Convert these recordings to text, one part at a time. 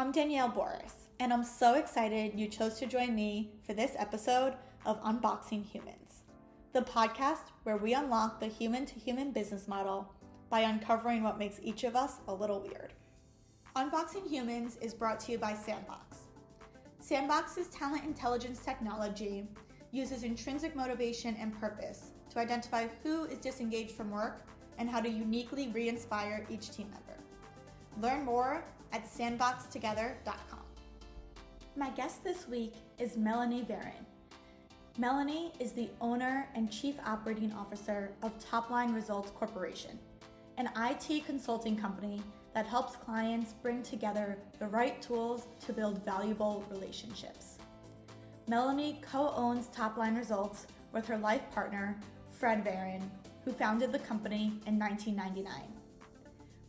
I'm Danielle Boris, and I'm so excited you chose to join me for this episode of Unboxing Humans, the podcast where we unlock the human-to-human business model by uncovering what makes each of us a little weird. Unboxing Humans is brought to you by Sandbox. Sandbox's talent intelligence technology uses intrinsic motivation and purpose to identify who is disengaged from work and how to uniquely re-inspire each team member. Learn more at sandboxtogether.com. My guest this week is Melanie Varin. Melanie is the owner and chief operating officer of TopLine Results Corporation, an IT consulting company that helps clients bring together the right tools to build valuable relationships. Melanie co-owns TopLine Results with her life partner, Fred Varin, who founded the company in 1999.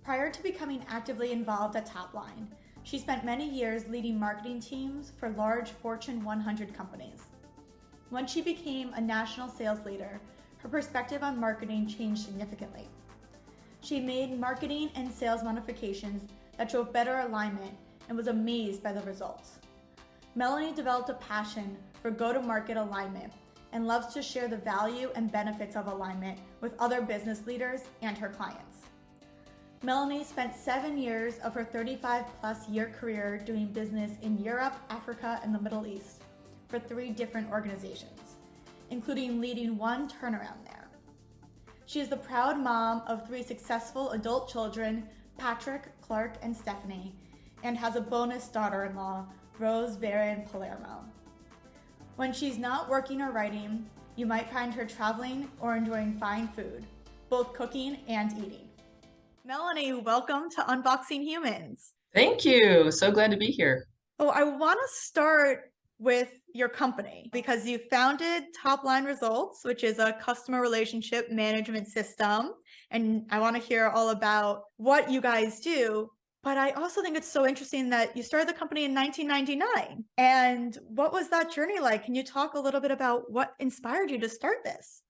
Prior to becoming actively involved at TopLine, she spent many years leading marketing teams for large Fortune 100 companies. When she became a national sales leader, her perspective on marketing changed significantly. She made marketing and sales modifications that drove better alignment and was amazed by the results. Melanie developed a passion for go-to-market alignment and loves to share the value and benefits of alignment with other business leaders and her clients. Melanie spent 7 years of her 35-plus year career doing business in Europe, Africa, and the Middle East for 3 different organizations, including leading one turnaround there. She is the proud mom of 3 successful adult children, Patrick, Clark, and Stephanie, and has a bonus daughter-in-law, Rose Varin Palermo. When she's not working or writing, you might find her traveling or enjoying fine food, both cooking and eating. Melanie, welcome to Unboxing Humans. Thank you. So glad to be here. Oh, I want to start with your company because you founded TopLine Results, which is a customer relationship management system. And I want to hear all about what you guys do. But I also think it's so interesting that you started the company in 1999. And what was that journey like? Can you talk a little bit about what inspired you to start this?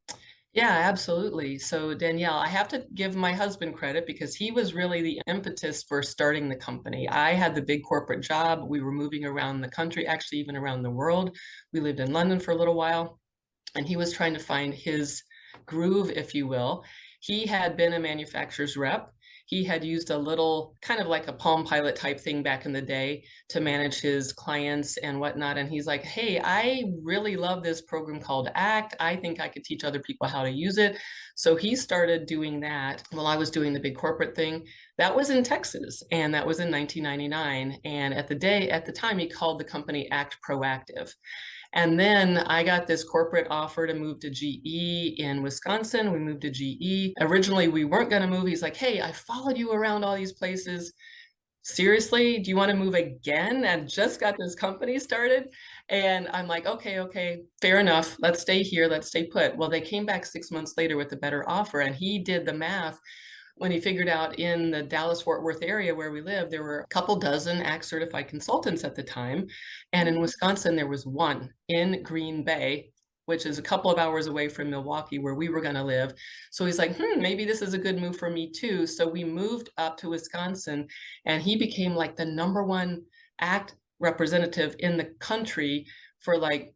Yeah, absolutely. So Danielle, I have to give my husband credit because he was really the impetus for starting the company. I had the big corporate job. We were moving around the country, actually even around the world. We lived in London for a little while, and he was trying to find his groove, if you will. He had been a manufacturer's rep. He had used a little kind of like a Palm Pilot type thing back in the day to manage his clients and whatnot. And he's like, hey, I really love this program called ACT. I think I could teach other people how to use it. So he started doing that while I was doing the big corporate thing. That was in Texas, and that was in 1999. And at the time, he called the company ACT Proactive. And then I got this corporate offer to move to GE in Wisconsin. We moved to GE. Originally, we weren't going to move. He's like, hey, I followed you around all these places. Seriously, do you want to move again? And just got this company started. And I'm like, okay, fair enough. Let's stay here. Let's stay put. Well, they came back 6 months later with a better offer. And he did the math when he figured out in the Dallas-Fort Worth area where we live, there were a couple dozen ACT certified consultants at the time. And in Wisconsin, there was one in Green Bay, which is a couple of hours away from Milwaukee where we were going to live. So he's like, maybe this is a good move for me too. So we moved up to Wisconsin, and he became like the #1 ACT representative in the country for like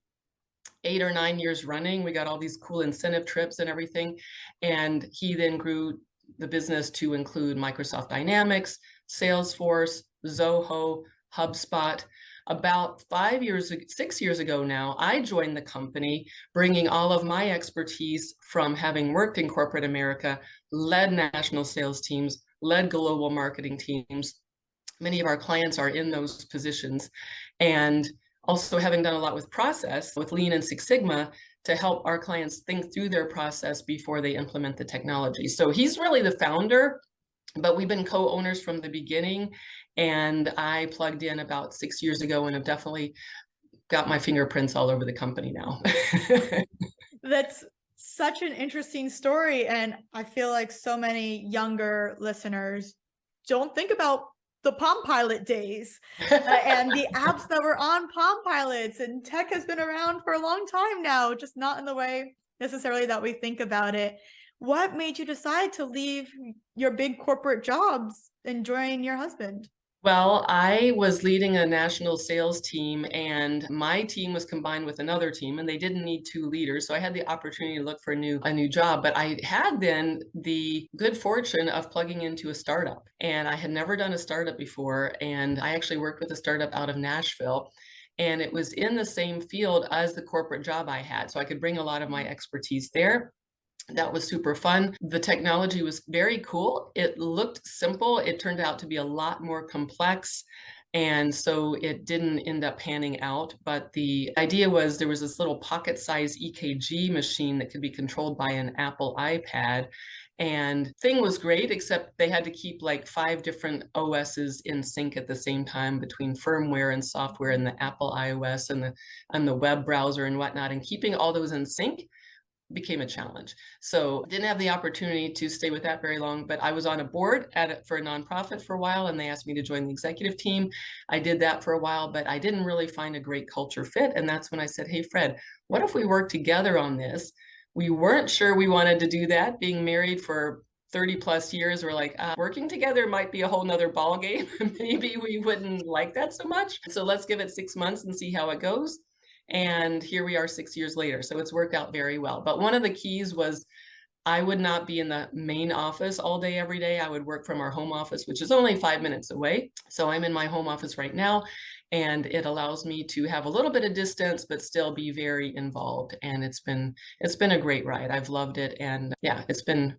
8 or 9 years running. We got all these cool incentive trips and everything. And he then grew the business to include Microsoft Dynamics, Salesforce, Zoho, HubSpot. About 6 years ago now, I joined the company, bringing all of my expertise from having worked in corporate America, led national sales teams, led global marketing teams. Many of our clients are in those positions. And also having done a lot with process, with Lean and Six Sigma, to help our clients think through their process before they implement the technology. So he's really the founder, but we've been co-owners from the beginning. And I plugged in about 6 years ago and have definitely got my fingerprints all over the company now. That's such an interesting story. And I feel like so many younger listeners don't think about the Palm Pilot days and the apps that were on Palm Pilots, and tech has been around for a long time now, just not in the way necessarily that we think about it. What made you decide to leave your big corporate jobs and join your husband? Well, I was leading a national sales team, and my team was combined with another team, and they didn't need two leaders. So I had the opportunity to look for a new job. But I had then the good fortune of plugging into a startup, and I had never done a startup before. And I actually worked with a startup out of Nashville. And it was in the same field as the corporate job I had. So I could bring a lot of my expertise there. That was super fun. The technology was very cool. It looked simple. It turned out to be a lot more complex. And so it didn't end up panning out. But the idea was there was this little pocket size EKG machine that could be controlled by an Apple iPad. And thing was great, except they had to keep like 5 different OSs in sync at the same time between firmware and software and the Apple iOS and the web browser and whatnot. And keeping all those in sync became a challenge. So didn't have the opportunity to stay with that very long, but I was on a board for a nonprofit for a while, and they asked me to join the executive team. I did that for a while, but I didn't really find a great culture fit. And that's when I said, hey, Fred, what if we work together on this? We weren't sure we wanted to do that. Being married for 30 plus years, we're like, working together might be a whole nother ball game. Maybe we wouldn't like that so much. So let's give it 6 months and see how it goes. And here we are 6 years later. So it's worked out very well. But one of the keys was I would not be in the main office all day, every day. I would work from our home office, which is only 5 minutes away. So I'm in my home office right now, and it allows me to have a little bit of distance, but still be very involved. And it's been a great ride. I've loved it. And yeah, it's been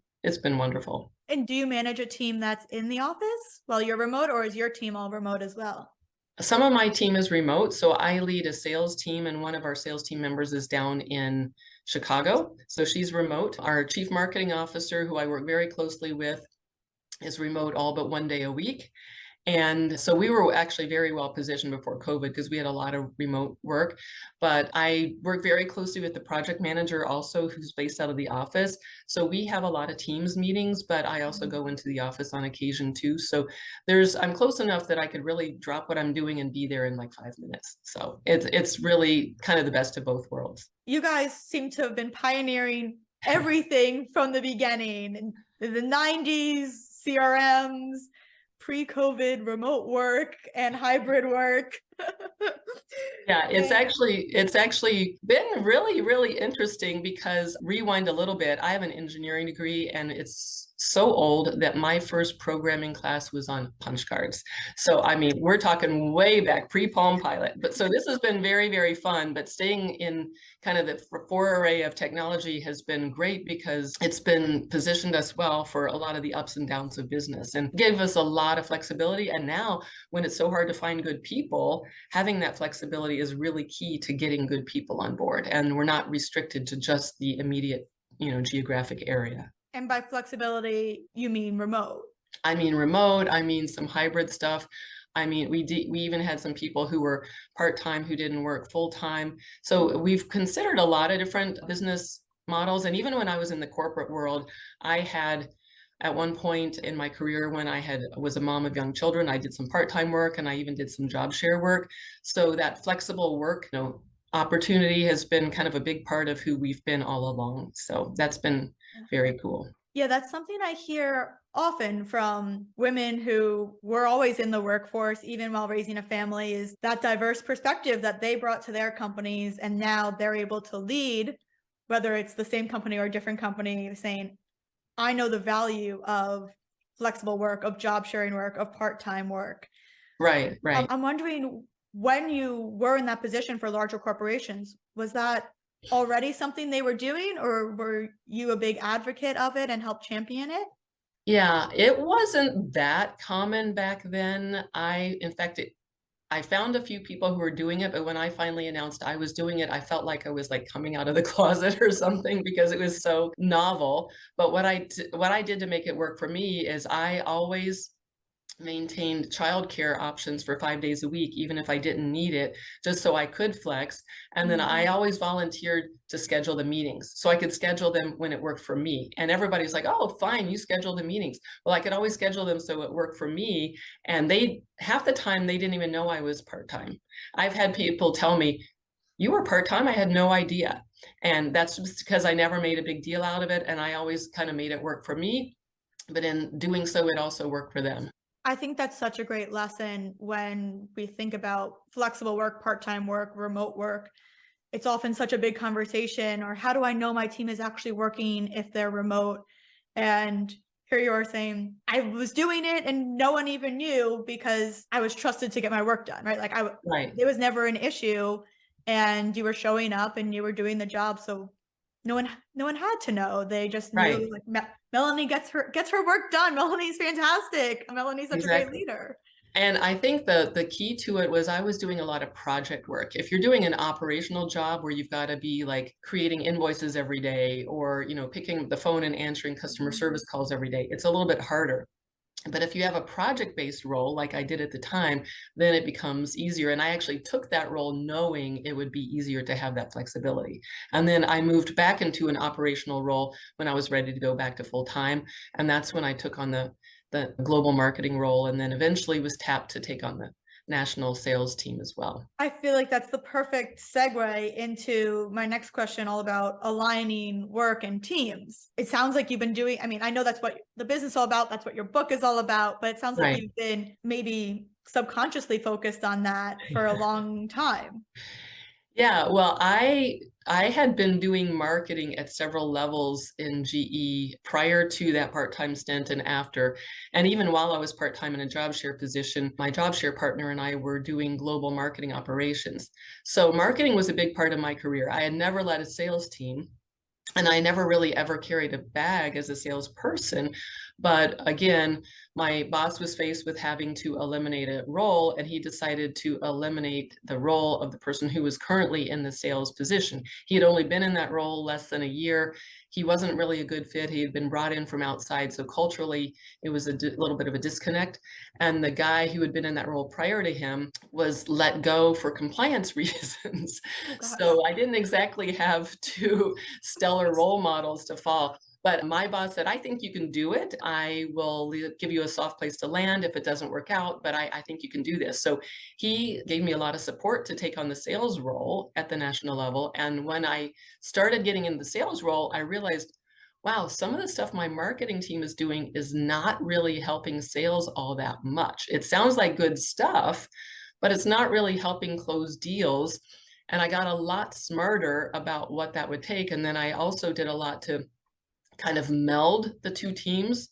wonderful. And do you manage a team that's in the office while you're remote, or is your team all remote as well? Some of my team is remote, so I lead a sales team, and one of our sales team members is down in Chicago, so she's remote. Our chief marketing officer, who I work very closely with, is remote all but one day a week. And so we were actually very well positioned before COVID because we had a lot of remote work. But I work very closely with the project manager also, who's based out of the office. So we have a lot of Teams meetings, but I also go into the office on occasion too. So I'm close enough that I could really drop what I'm doing and be there in like 5 minutes. So it's really kind of the best of both worlds. You guys seem to have been pioneering everything from the beginning. In the 90s, CRMs, pre-COVID remote work and hybrid work. Yeah, it's actually been really, really interesting because rewind a little bit. I have an engineering degree, and it's so old that my first programming class was on punch cards. So, I mean, we're talking way back pre-Palm Pilot. But so this has been very, very fun. But staying in kind of the foray of technology has been great because it's been positioned us well for a lot of the ups and downs of business and gave us a lot of flexibility. And now, when it's so hard to find good people, having that flexibility is really key to getting good people on board. And we're not restricted to just the immediate, geographic area. And by flexibility, you mean remote? I mean remote, I mean some hybrid stuff. I mean, we even had some people who were part-time who didn't work full-time. So we've considered a lot of different business models. And even when I was in the corporate world, I had at one point in my career when I was a mom of young children, I did some part-time work and I even did some job share work. So that flexible work, opportunity has been kind of a big part of who we've been all along. So that's been very cool. Yeah, that's something I hear often from women who were always in the workforce, even while raising a family, is that diverse perspective that they brought to their companies. And now they're able to lead, whether it's the same company or a different company, saying, I know the value of flexible work, of job sharing work, of part-time work. Right. I'm wondering, when you were in that position for larger corporations, was that already something they were doing, or were you a big advocate of it and helped champion it? Yeah, it wasn't that common back then. In fact, I found a few people who were doing it, but when I finally announced I was doing it, I felt like I was like coming out of the closet or something because it was so novel. But what I did to make it work for me is I always maintained childcare options for 5 days a week, even if I didn't need it, just so I could flex. And then I always volunteered to schedule the meetings so I could schedule them when it worked for me. And everybody's like, oh, fine, you schedule the meetings. Well, I could always schedule them so it worked for me. And half the time they didn't even know I was part-time. I've had people tell me, you were part-time? I had no idea. And that's just because I never made a big deal out of it. And I always kind of made it work for me. But in doing so, it also worked for them. I think that's such a great lesson when we think about flexible work, part-time work, remote work. It's often such a big conversation, or how do I know my team is actually working if they're remote? And here you are saying, I was doing it and no one even knew because I was trusted to get my work done, right? Like Right. it was never an issue and you were showing up and you were doing the job. So no one had to know. They just Right. knew like Melanie gets her work done. Melanie's fantastic. Melanie's such a great Exactly. leader. And I think the key to it was I was doing a lot of project work. If you're doing an operational job where you've got to be like creating invoices every day or, picking up the phone and answering customer service calls every day, it's a little bit harder. But if you have a project-based role, like I did at the time, then it becomes easier. And I actually took that role knowing it would be easier to have that flexibility. And then I moved back into an operational role when I was ready to go back to full time. And that's when I took on the global marketing role and then eventually was tapped to take on the national sales team as well. I feel like that's the perfect segue into my next question, all about aligning work and teams. It sounds like you've been doing, I mean, I know that's what the business is all about, that's what your book is all about, but it sounds like Right. you've been maybe subconsciously focused on that for a long time. Yeah, well, I had been doing marketing at several levels in GE prior to that part-time stint and after. And even while I was part-time in a job share position, my job share partner and I were doing global marketing operations. So marketing was a big part of my career. I had never led a sales team. And I never really ever carried a bag as a salesperson. But again, my boss was faced with having to eliminate a role, and he decided to eliminate the role of the person who was currently in the sales position. He had only been in that role less than a year. He wasn't really a good fit. He had been brought in from outside. So culturally, it was a little bit of a disconnect. And the guy who had been in that role prior to him was let go for compliance reasons. Oh gosh. So I didn't exactly have two stellar role models to follow. But my boss said, I think you can do it. I will give you a soft place to land if it doesn't work out, but I think you can do this. So he gave me a lot of support to take on the sales role at the national level. And when I started getting in the sales role, I realized, wow, some of the stuff my marketing team is doing is not really helping sales all that much. It sounds like good stuff, but it's not really helping close deals. And I got a lot smarter about what that would take. And then I also did a lot to kind of meld the two teams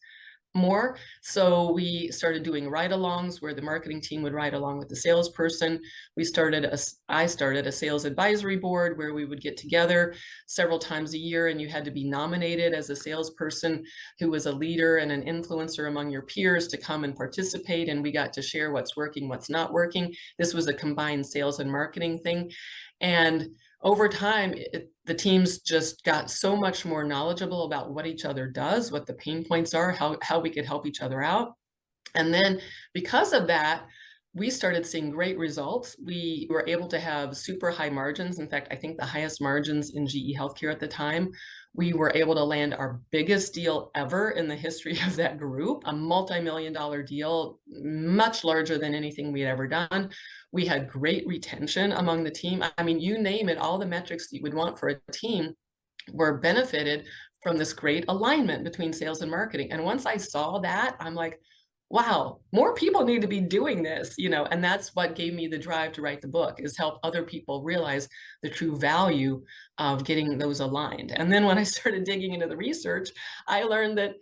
more. So we started doing ride-alongs where the marketing team would ride along with the salesperson. I started a sales advisory board where we would get together several times a year, and you had to be nominated as a salesperson who was a leader and an influencer among your peers to come and participate. And we got to share what's working, what's not working. This was a combined sales and marketing thing. And over time, the teams just got so much more knowledgeable about what each other does, what the pain points are, how we could help each other out. And then because of that, we started seeing great results. We were able to have super high margins. In fact, I think the highest margins in GE Healthcare at the time. We were able to land our biggest deal ever in the history of that group, a multi-million-dollar deal, much larger than anything we had ever done. We had great retention among the team. I mean, you name it, all the metrics that you would want for a team were benefited from this great alignment between sales and marketing. And once I saw that, I'm like, wow, more people need to be doing this, and that's what gave me the drive to write the book, is help other people realize the true value of getting those aligned. And then when I started digging into the research, I learned that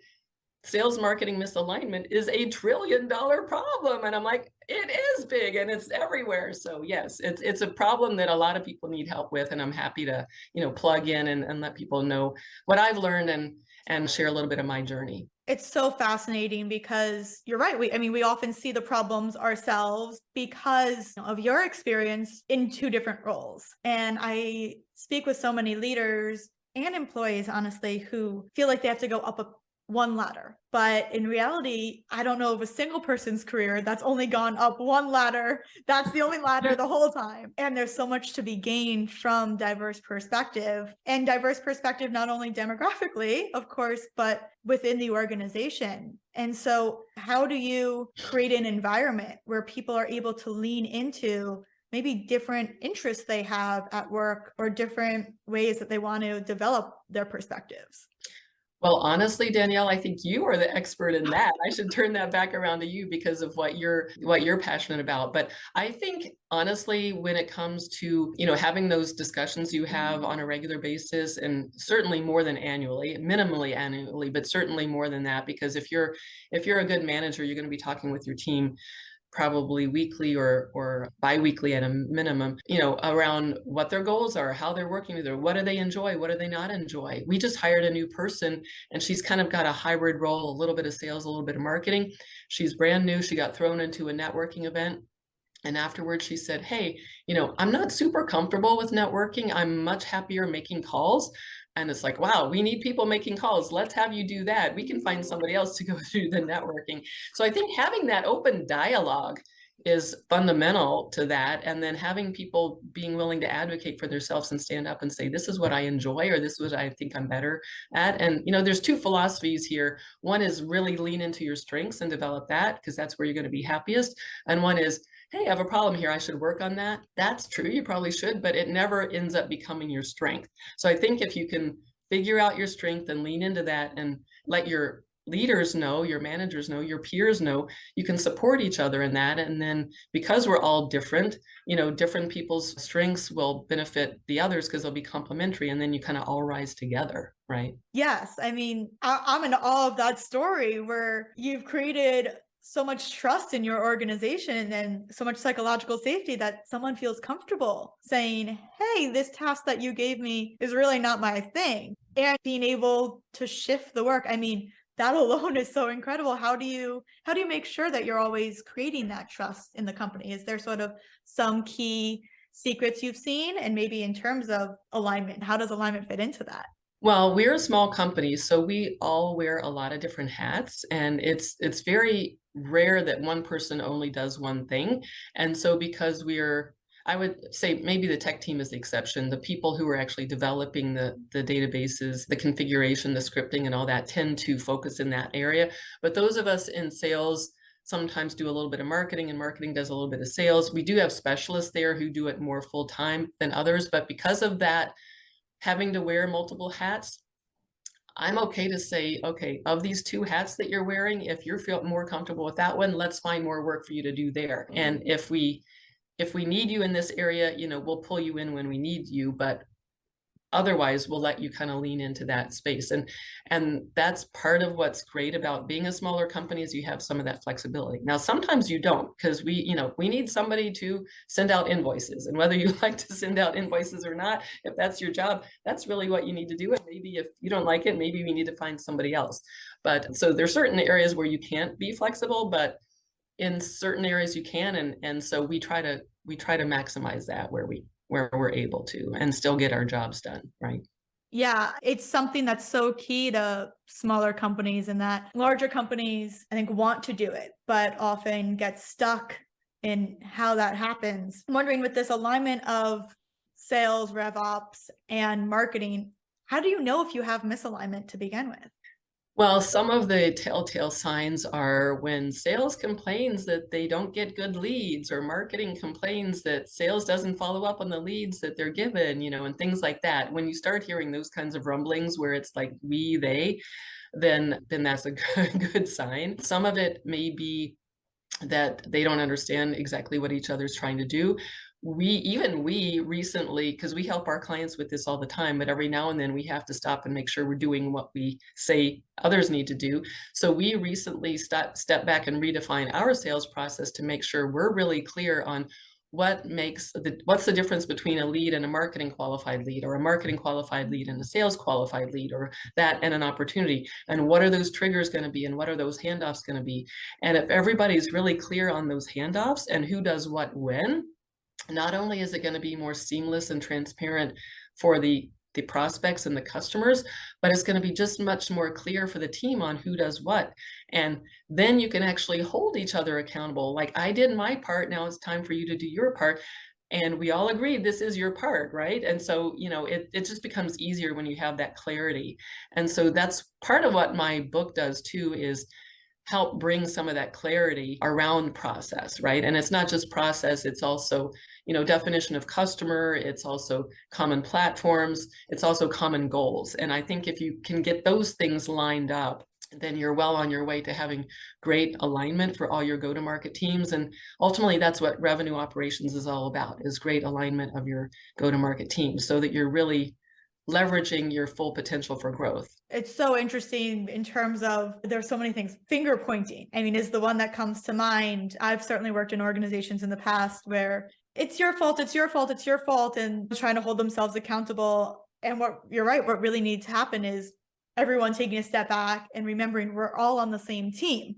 sales marketing misalignment is a $1 trillion problem. And I'm like, it is big and it's everywhere. So yes, it's a problem that a lot of people need help with. And I'm happy to, plug in and let people know what I've learned and share a little bit of my journey. It's so fascinating because you're right. We often see the problems ourselves because of your experience in two different roles. And I speak with so many leaders and employees, honestly, who feel like they have to go up one ladder. But in reality, I don't know of a single person's career that's only gone up one ladder. That's the only ladder the whole time. And there's so much to be gained from diverse perspective, and diverse perspective, not only demographically, of course, but within the organization. And so how do you create an environment where people are able to lean into maybe different interests they have at work or different ways that they want to develop their perspectives? Well, honestly, Danielle, I think you are the expert in that. I should turn that back around to you because of what you're passionate about. But I think honestly, when it comes to, having those discussions you have on a regular basis, and certainly more than annually, minimally annually, but certainly more than that, because if you're a good manager, you're going to be talking with your team probably weekly or biweekly at a minimum, around what their goals are, how they're working with her, what do they enjoy, what do they not enjoy. We just hired a new person and she's kind of got a hybrid role, a little bit of sales, a little bit of marketing. She's brand new. She got thrown into a networking event. And afterwards, she said, hey, I'm not super comfortable with networking. I'm much happier making calls. And it's like, wow, we need people making calls. Let's have you do that. We can find somebody else to go through the networking. So I think having that open dialogue is fundamental to that. And then having people being willing to advocate for themselves and stand up and say, this is what I enjoy, or this is what I think I'm better at. And, there's two philosophies here. One is really lean into your strengths and develop that, because that's where you're going to be happiest. And one is, hey, I have a problem here. I should work on that. That's true. You probably should, but it never ends up becoming your strength. So I think if you can figure out your strength and lean into that and let your leaders know, your managers know, your peers know, you can support each other in that. And then because we're all different, different people's strengths will benefit the others because they'll be complementary. And then you kind of all rise together, right? Yes. I mean, I'm in awe of that story where you've created so much trust in your organization and so much psychological safety that someone feels comfortable saying, hey, this task that you gave me is really not my thing. And being able to shift the work. I mean, that alone is so incredible. How do you make sure that you're always creating that trust in the company? Is there sort of some key secrets you've seen? And maybe in terms of alignment, how does alignment fit into that? Well, we're a small company, so we all wear a lot of different hats, and it's very rare that one person only does one thing. And so because I would say maybe the tech team is the exception. The people who are actually developing the databases, the configuration, the scripting, and all that tend to focus in that area. But those of us in sales sometimes do a little bit of marketing, and marketing does a little bit of sales. We do have specialists there who do it more full time than others, but because of that, having to wear multiple hats, I'm okay to say, okay, of these two hats that you're wearing, if you feel more comfortable with that one, let's find more work for you to do there. And if we need you in this area, we'll pull you in when we need you, but otherwise we'll let you kind of lean into that space. And that's part of what's great about being a smaller company is you have some of that flexibility. Now sometimes you don't, because we need somebody to send out invoices, and whether you like to send out invoices or not, if that's your job, that's really what you need to do. And maybe if you don't like it, maybe we need to find somebody else. But so there's certain areas where you can't be flexible, but in certain areas you can. And so we try to maximize that where we're able to and still get our jobs done, right? Yeah, it's something that's so key to smaller companies, and that larger companies, I think, want to do it, but often get stuck in how that happens. I'm wondering, with this alignment of sales, rev ops, and marketing, how do you know if you have misalignment to begin with? Well, some of the telltale signs are when sales complains that they don't get good leads, or marketing complains that sales doesn't follow up on the leads that they're given, and things like that. When you start hearing those kinds of rumblings where it's like we, they, then that's a good sign. Some of it may be that they don't understand exactly what each other's trying to do. We recently, because we help our clients with this all the time, but every now and then we have to stop and make sure we're doing what we say others need to do. So we recently step back and redefine our sales process to make sure we're really clear on what's the difference between a lead and a marketing qualified lead, or a marketing qualified lead and a sales qualified lead, or that and an opportunity, and what are those triggers going to be, and what are those handoffs going to be. And if everybody's really clear on those handoffs and who does what when, not only is it going to be more seamless and transparent for the prospects and the customers, but it's going to be just much more clear for the team on who does what. And then you can actually hold each other accountable. Like, I did my part, now it's time for you to do your part. And we all agree this is your part, right? And so, it just becomes easier when you have that clarity. And so that's part of what my book does too, is help bring some of that clarity around process, right? And it's not just process, it's also, definition of customer, it's also common platforms, it's also common goals. And I think if you can get those things lined up, then you're well on your way to having great alignment for all your go-to-market teams. And ultimately, that's what revenue operations is all about, is great alignment of your go-to-market team so that you're really leveraging your full potential for growth. It's so interesting in terms of there's so many things. Finger pointing, I mean, is the one that comes to mind. I've certainly worked in organizations in the past where it's your fault, it's your fault, it's your fault, and trying to hold themselves accountable. And what you're right, what really needs to happen is everyone taking a step back and remembering we're all on the same team.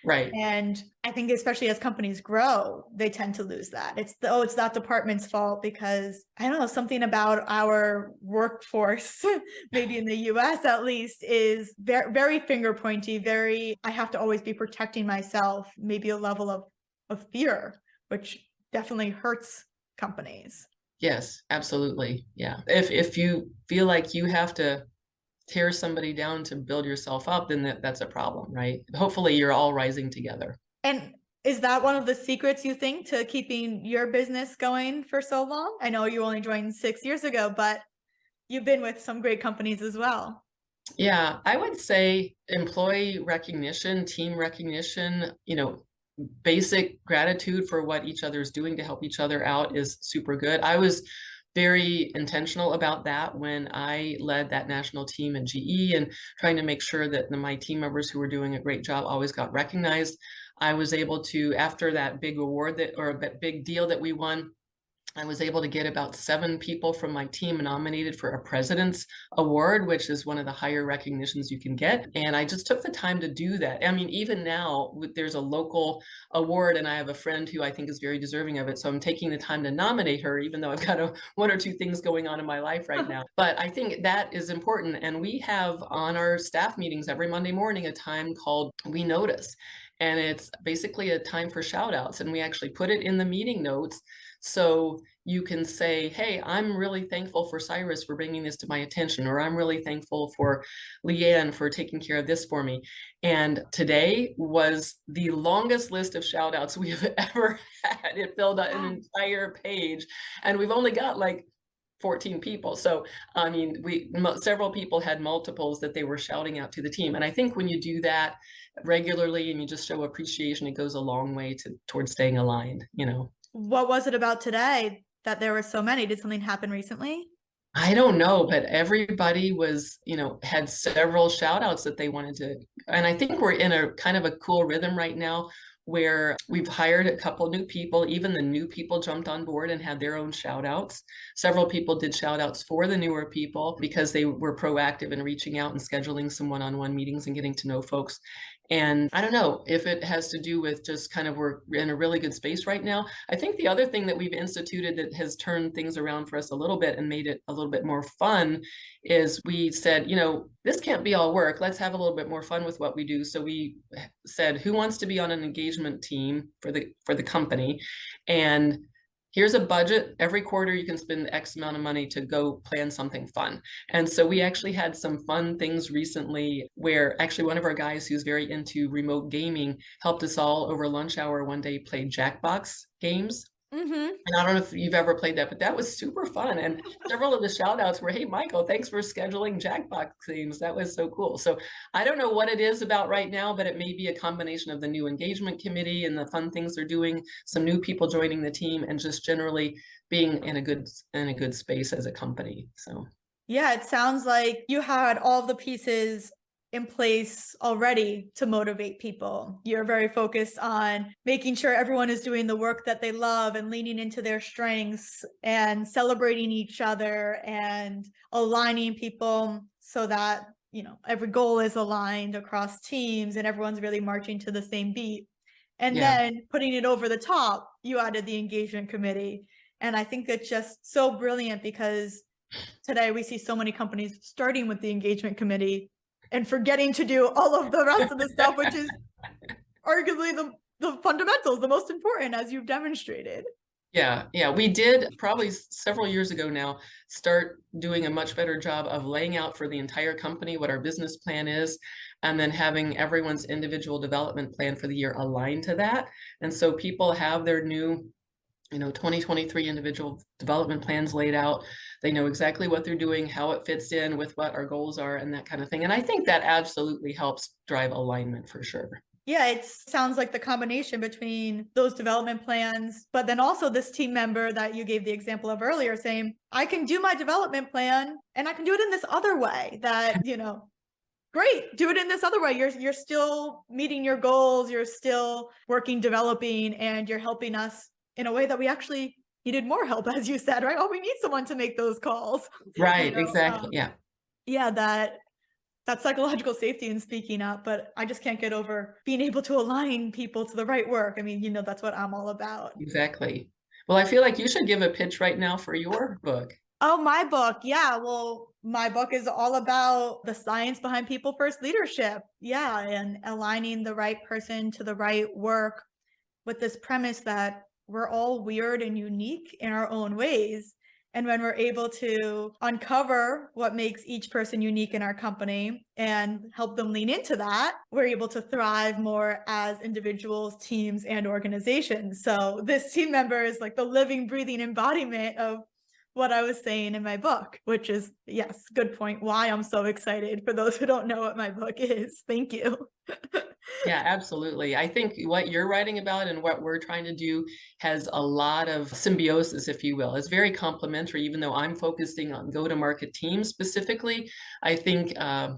Right. And I think especially as companies grow, they tend to lose that. It's that department's fault because, I don't know, something about our workforce, maybe in the US at least, is very, very finger pointy, I have to always be protecting myself, maybe a level of fear, which definitely hurts companies. Yes, absolutely. Yeah. If you feel like you have to tear somebody down to build yourself up, then that's a problem, right? Hopefully you're all rising together. And is that one of the secrets, you think, to keeping your business going for so long? I know you only joined 6 years ago, but you've been with some great companies as well. Yeah, I would say employee recognition, team recognition, basic gratitude for what each other is doing to help each other out is super good. I was very intentional about that when I led that national team at GE and trying to make sure that my team members who were doing a great job always got recognized. I was able to, after that big award or that big deal that we won, I was able to get about 7 people from my team nominated for a President's Award, which is one of the higher recognitions you can get. And I just took the time to do that. I mean, even now, there's a local award, and I have a friend who I think is very deserving of it. So I'm taking the time to nominate her, even though I've got one or two things going on in my life right now. But I think that is important. And we have on our staff meetings every Monday morning a time called We Notice. And it's basically a time for shout outs. And we actually put it in the meeting notes. So you can say, hey, I'm really thankful for Cyrus for bringing this to my attention, or I'm really thankful for Leanne for taking care of this for me. And today was the longest list of shout outs we have ever had. It filled out an entire page, and we've only got like 14 people. So, I mean, several people had multiples that they were shouting out to the team. And I think when you do that regularly and you just show appreciation, it goes a long way towards staying aligned, What was it about today that there were so many? Did something happen recently? I don't know, but everybody was, had several shout outs that they wanted to. And I think we're in a kind of a cool rhythm right now where we've hired a couple new people. Even the new people jumped on board and had their own shout outs. Several people did shout outs for the newer people because they were proactive in reaching out and scheduling some one-on-one meetings and getting to know folks. And I don't know if it has to do with just kind of we're in a really good space right now. I think the other thing that we've instituted that has turned things around for us a little bit and made it a little bit more fun is we said, this can't be all work. Let's have a little bit more fun with what we do. So we said, who wants to be on an engagement team for the company? And here's a budget. Every quarter you can spend X amount of money to go plan something fun. And so we actually had some fun things recently where actually one of our guys who's very into remote gaming helped us all over lunch hour one day play Jackbox games. Mm-hmm. And I don't know if you've ever played that, but that was super fun. And several of the shout outs were, hey, Michael, thanks for scheduling Jackbox games. That was so cool. So I don't know what it is about right now, but it may be a combination of the new engagement committee and the fun things they're doing, some new people joining the team, and just generally being in a good space as a company. So yeah, it sounds like you had all the pieces in place already to motivate people. You're very focused on making sure everyone is doing the work that they love and leaning into their strengths and celebrating each other and aligning people so that, every goal is aligned across teams and everyone's really marching to the same beat. And then putting it over the top, you added the engagement committee. And I think it's just so brilliant because today we see so many companies starting with the engagement committee and forgetting to do all of the rest of the stuff, which is arguably the fundamentals, the most important, as you've demonstrated. Yeah, we did probably several years ago now start doing a much better job of laying out for the entire company what our business plan is, and then having everyone's individual development plan for the year aligned to that. And so people have their new 2023 individual development plans laid out. They know exactly what they're doing, how it fits in with what our goals are, and that kind of thing. And I think that absolutely helps drive alignment for sure. Yeah, it sounds like the combination between those development plans, but then also this team member that you gave the example of earlier saying, I can do my development plan and I can do it in this other way that, great, do it in this other way. You're still meeting your goals, you're still working, developing, and you're helping us in a way that we actually needed more help, as you said, right? Oh, we need someone to make those calls. Right, exactly. Yeah. Yeah, that psychological safety in speaking up, but I just can't get over being able to align people to the right work. I mean, that's what I'm all about. Exactly. Well, I feel like you should give a pitch right now for your book. Oh, my book. Yeah. Well, my book is all about the science behind people first leadership. Yeah. And aligning the right person to the right work with this premise that we're all weird and unique in our own ways. And when we're able to uncover what makes each person unique in our company and help them lean into that, we're able to thrive more as individuals, teams, and organizations. So this team member is like the living, breathing embodiment of what I was saying in my book, which is, yes, good point. Why I'm so excited for those who don't know what my book is. Thank you. Yeah, absolutely. I think what you're writing about and what we're trying to do has a lot of symbiosis, if you will. It's very complementary, even though I'm focusing on go-to-market teams specifically. I think, I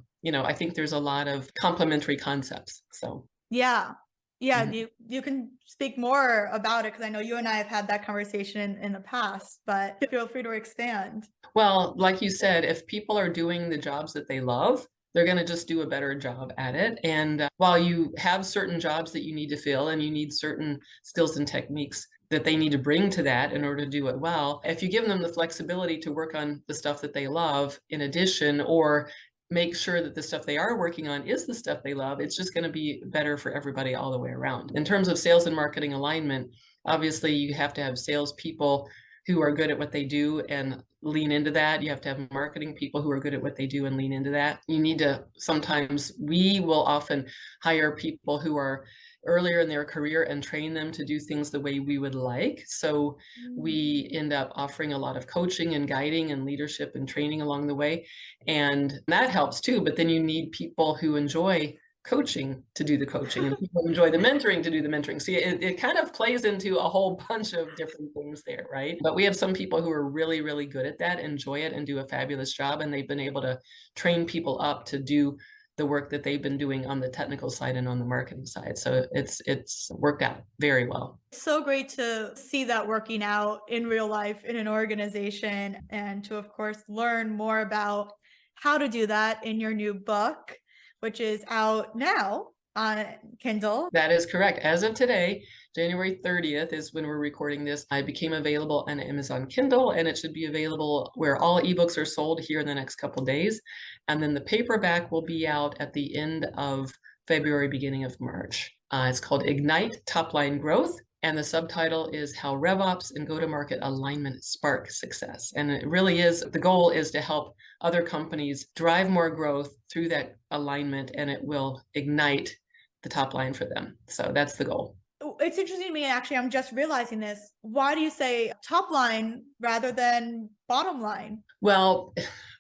think there's a lot of complementary concepts. So yeah. You can speak more about it because I know you and I have had that conversation in the past, but feel free to expand. Well, like you said, if people are doing the jobs that they love, they're going to just do a better job at it. And while you have certain jobs that you need to fill and you need certain skills and techniques that they need to bring to that in order to do it well, if you give them the flexibility to work on the stuff that they love in addition, or make sure that the stuff they are working on is the stuff they love, it's just going to be better for everybody all the way around. In terms of sales and marketing alignment, obviously you have to have salespeople who are good at what they do and lean into that. You have to have marketing people who are good at what they do and lean into that. You need to, sometimes we will often hire people who are earlier in their career and train them to do things the way we would like. So we end up offering a lot of coaching and guiding and leadership and training along the way. And that helps too. But then you need people who enjoy coaching to do the coaching and people enjoy the mentoring to do the mentoring. So it kind of plays into a whole bunch of different things there, right? But we have some people who are really, really good at that, enjoy it, and do a fabulous job. And they've been able to train people up to do the work that they've been doing on the technical side and on the marketing side. So it's worked out very well. So great to see that working out in real life in an organization, and to, of course, learn more about how to do that in your new book, which is out now on Kindle. That is correct. As of today, January 30th is when we're recording this. I became available on Amazon Kindle, and it should be available where all ebooks are sold here in the next couple of days. And then the paperback will be out at the end of February, beginning of March. It's called Ignite TopLine Growth. And the subtitle is How RevOps and Go-to-Market Alignment Spark Success. And it really is, the goal is to help other companies drive more growth through that alignment, and it will ignite the top line for them. So that's the goal. It's interesting to me, actually. I'm just realizing this. Why do you say top line rather than bottom line? Well,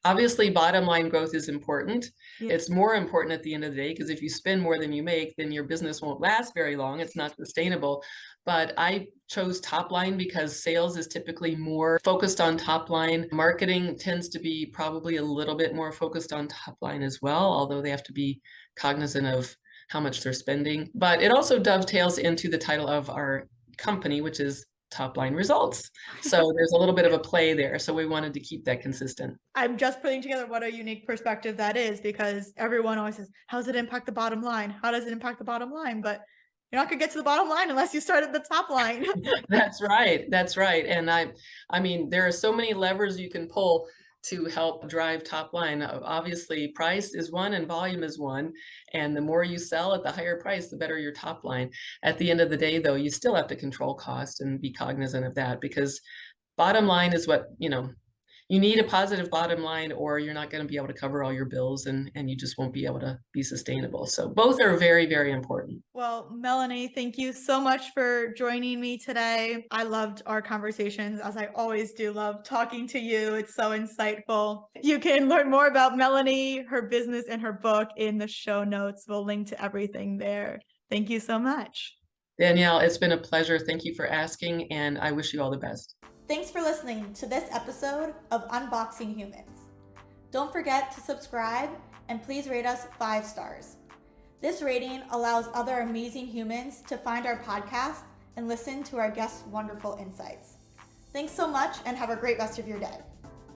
obviously, bottom line growth is important. Yeah. It's more important at the end of the day, because if you spend more than you make, then your business won't last very long. It's not sustainable. But I chose top line because sales is typically more focused on top line. Marketing tends to be probably a little bit more focused on top line as well, although they have to be cognizant of how much they're spending. But it also dovetails into the title of our company, which is Top Line Results. So there's a little bit of a play there. So we wanted to keep that consistent. I'm just putting together what a unique perspective that is, because everyone always says, how does it impact the bottom line? How does it impact the bottom line? But you're not going to get to the bottom line unless you start at the top line. That's right. That's right. And I mean, there are so many levers you can pull to help drive top line. Obviously, price is one and volume is one. And the more you sell at the higher price, the better your top line. At the end of the day, though, you still have to control cost and be cognizant of that, because bottom line is what, you need a positive bottom line, or you're not going to be able to cover all your bills, and you just won't be able to be sustainable. So both are very, very important. Well, Melanie, thank you so much for joining me today. I loved our conversations, as I always do love talking to you. It's so insightful. You can learn more about Melanie, her business, and her book in the show notes. We'll link to everything there. Thank you so much. Danielle, it's been a pleasure. Thank you for asking, and I wish you all the best. Thanks for listening to this episode of Unboxing Humans. Don't forget to subscribe and please rate us 5 stars. This rating allows other amazing humans to find our podcast and listen to our guests' wonderful insights. Thanks so much and have a great rest of your day.